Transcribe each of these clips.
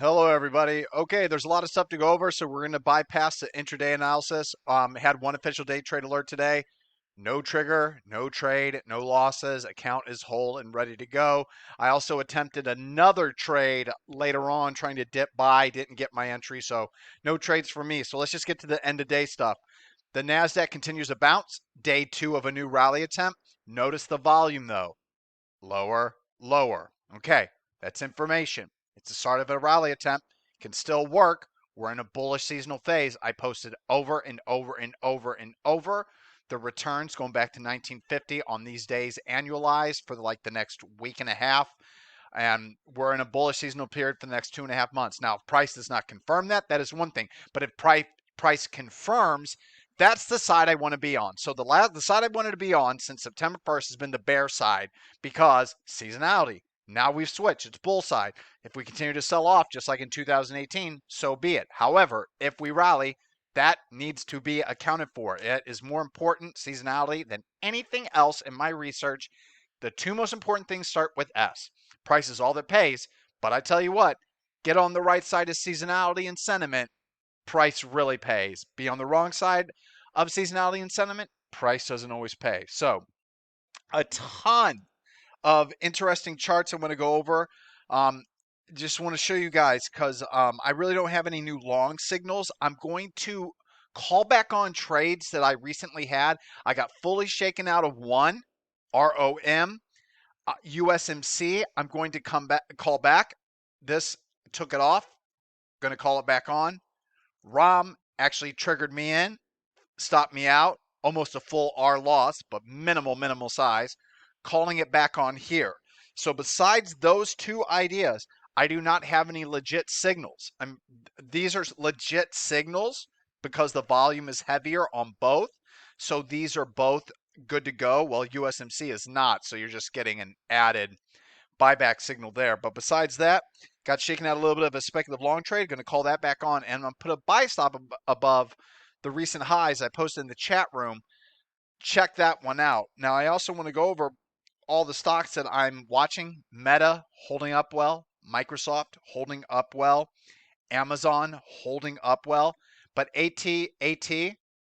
Hello, everybody. Okay, there's a lot of stuff to go over, so we're going to bypass the intraday analysis. Had one official day trade alert today. No trigger, no trade, no losses. Account is whole and ready to go. I also attempted another trade later on, trying to dip buy. Didn't get my entry, so no trades for me. So let's just get to the end of day stuff. The NASDAQ continues to bounce. Day two of a new rally attempt. Notice the volume, though. Lower, lower. Okay, that's information. It's the start of a rally attempt. Can still work. We're in a bullish seasonal phase. I posted over and over and over and over the returns going back to 1950 on these days annualized for like the next week and a half. And we're in a bullish seasonal period for the next 2.5 months. Now, if price does not confirm that, that is one thing. But if price confirms, that's the side I want to be on. So the side I wanted to be on since September 1st has been the bear side because seasonality. Now we've switched. It's bull side. If we continue to sell off just like in 2018, so be it. However, if we rally, that needs to be accounted for. It is more important, seasonality, than anything else in my research. The two most important things start with S. Price is all that pays. But I tell you what, get on the right side of seasonality and sentiment, price really pays. Be on the wrong side of seasonality and sentiment, price doesn't always pay. So, a ton of interesting charts I'm going to go over. Um, just want to show you guys because I really don't have any new long signals. I'm going to call back on trades that I recently had. I got fully shaken out of one, ROM, USMC. I'm going to call back. This took it off. Going to call it back on. ROM actually triggered me in, stopped me out, almost a full R loss, but minimal size, calling it back on here. So besides those two ideas, I do not have any legit signals. These are legit signals because the volume is heavier on both. So these are both good to go. Well, USMC is not. So you're just getting an added buyback signal there. But besides that, got shaken out a little bit of a speculative long trade. Going to call that back on, and I'm going to put a buy stop above the recent highs I posted in the chat room. Check that one out. Now, I also want to go over all the stocks that I'm watching. Meta holding up well, Microsoft holding up well, Amazon holding up well, but AT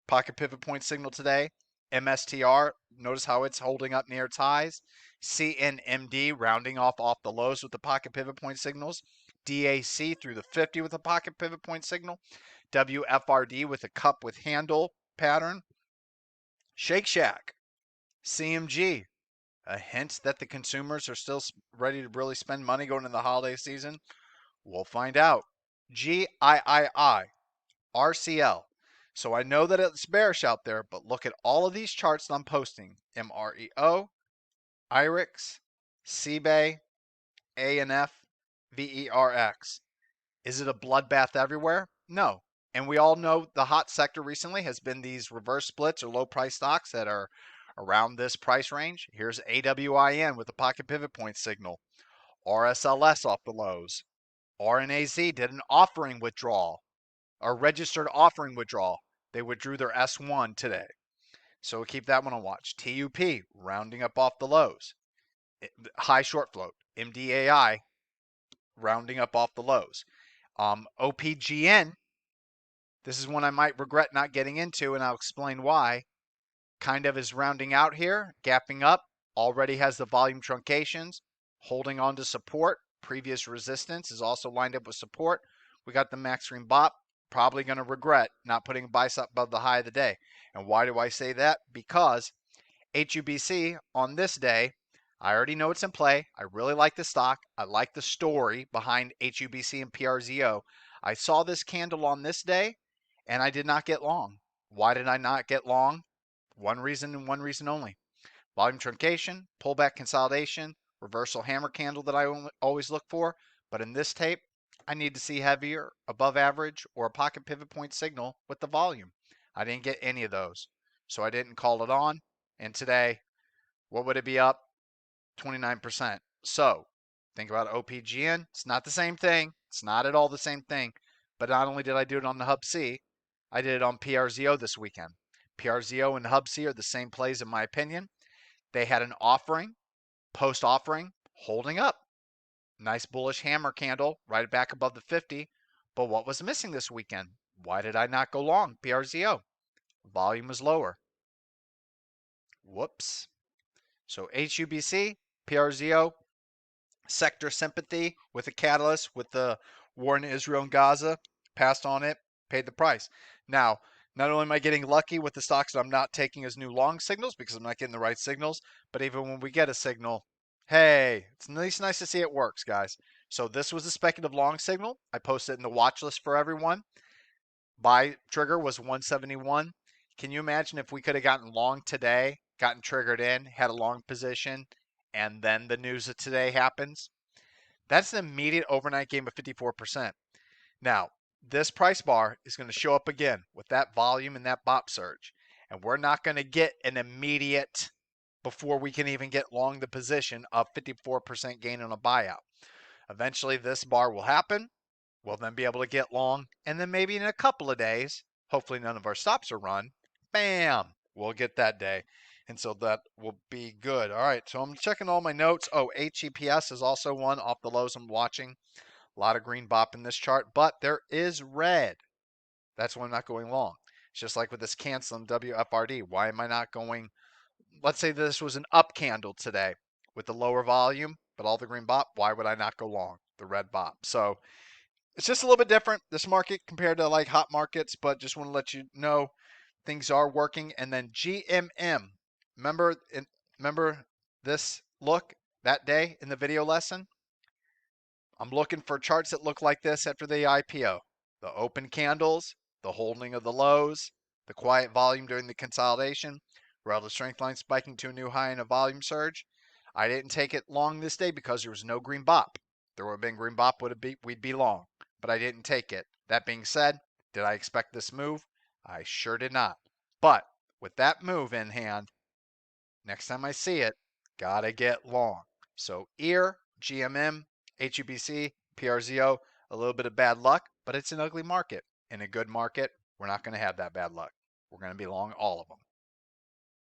pocket pivot point signal today. MSTR, notice how it's holding up near its highs. CNMD rounding off the lows with the pocket pivot point signals. DAC through the 50 with a pocket pivot point signal. WFRD with a cup with handle pattern. Shake Shack, CMG, a hint that the consumers are still ready to really spend money going into the holiday season. We'll find out. GIII, RCL. So I know that it's bearish out there, but look at all of these charts that I'm posting. MREO, IRIX, CBAY, ANF, VERX. Is it a bloodbath everywhere? No. And we all know the hot sector recently has been these reverse splits or low price stocks that are around this price range. Here's AWIN with a pocket pivot point signal. RSLS off the lows. RNAZ did an offering withdrawal, or registered offering withdrawal. They withdrew their S1 today. So we'll keep that one on watch. TUP rounding up off the lows. High short float. MDAI rounding up off the lows. OPGN, this is one I might regret not getting into, and I'll explain why. Kind of is rounding out here, gapping up, already has the volume truncations, holding on to support. Previous resistance is also lined up with support. We got the max green bop. Probably going to regret not putting a buy stop above the high of the day. And why do I say that? Because HUBC on this day, I already know it's in play. I really like the stock. I like the story behind HUBC and PRZO. I saw this candle on this day, and I did not get long. Why did I not get long? One reason and one reason only. Volume truncation, pullback consolidation, reversal hammer candle that I always look for. But in this tape, I need to see heavier, above average, or a pocket pivot point signal with the volume. I didn't get any of those, so I didn't call it on. And today, what would it be up? 29%. So think about OPGN. It's not the same thing. It's not at all the same thing. But not only did I do it on the Hub C, I did it on PRZO this weekend. PRZO and Hub C are the same plays in my opinion. They had an offering, post-offering, holding up. Nice bullish hammer candle right back above the 50. But what was missing this weekend? Why did I not go long PRZO? Volume was lower. Whoops. So HUBC, PRZO, sector sympathy with the catalyst, with the war in Israel and Gaza, passed on it, paid the price. Now, not only am I getting lucky with the stocks that I'm not taking as new long signals because I'm not getting the right signals, but even when we get a signal, hey, it's nice to see it works, guys. So this was a speculative long signal. I posted it in the watch list for everyone. Buy trigger was 171. Can you imagine if we could have gotten long today, gotten triggered in, had a long position, and then the news of today happens? That's an immediate overnight gain of 54%. Now, this price bar is going to show up again with that volume and that BOP surge. And we're not going to get an immediate, before we can even get long the position, of 54% gain on a buyout. Eventually, this bar will happen. We'll then be able to get long. And then maybe in a couple of days, hopefully none of our stops are run, bam, we'll get that day. And so that will be good. All right, so I'm checking all my notes. Oh, HEPS is also one off the lows I'm watching. A lot of green bop in this chart, but there is red. That's why I'm not going long. It's just like with this canceling WFRD. Why am I not going? Let's say this was an up candle today with the lower volume, but all the green bop. Why would I not go long the red bop? So it's just a little bit different, this market, compared to like hot markets, but just want to let you know things are working. And then GMM. Remember, remember this look that day in the video lesson? I'm looking for charts that look like this after the IPO. The open candles, the holding of the lows, the quiet volume during the consolidation, relative strength line spiking to a new high in a volume surge. I didn't take it long this day because there was no green bop. If there would have been green bop, we'd be long, but I didn't take it. That being said, did I expect this move? I sure did not. But with that move in hand, next time I see it, gotta get long. So EAR, GMM, HUBC, PRZO, a little bit of bad luck, but it's an ugly market. In a good market, we're not going to have that bad luck. We're going to be long all of them.